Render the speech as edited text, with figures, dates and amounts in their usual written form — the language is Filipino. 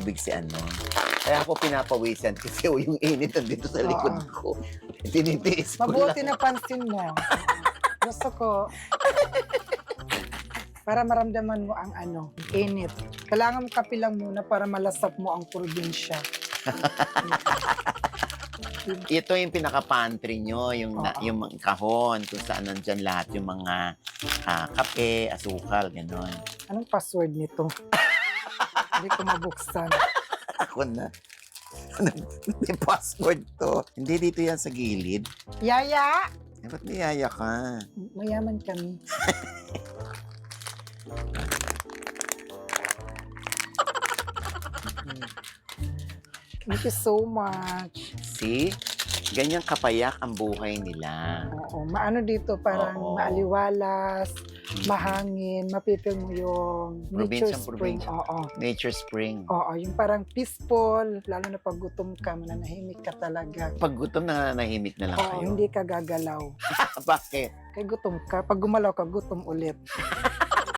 tubig si ano. Kaya ako pinapawisan kasi yung init nandito sa likod ko. Tinitiis ko Mabuti lang. na pansin mo. Gusto ko, para maramdaman mo ang init. Kailangan mo kape lang muna para malasap mo ang probinsya. Ito yung pinaka-pantry nyo, yung, yung mga kahon, kung saan nandyan lahat yung mga kape, asukal, gano'n. Anong password nito? Hindi ko mabuksan. Ako na. May password to. Hindi dito yan sa gilid. Yaya! Eh, ba't niyaya ka? Mayaman kami. Thank you so much. See? Ganyang kapayak ang buhay nila. Oo, maano dito, parang Oo. maaliwalas, mahangin, mapipil mo yung nature Probinsyang spring. probinsya. Oo. Nature spring. Oo, yung parang peaceful, lalo na pag gutom ka, mananahimik ka talaga. Pag gutom, nananahimik na lang Oo, kayo. hindi ka gagalaw. Bakit? Kaya gutom ka, pag gumalaw ka, gutom ulit.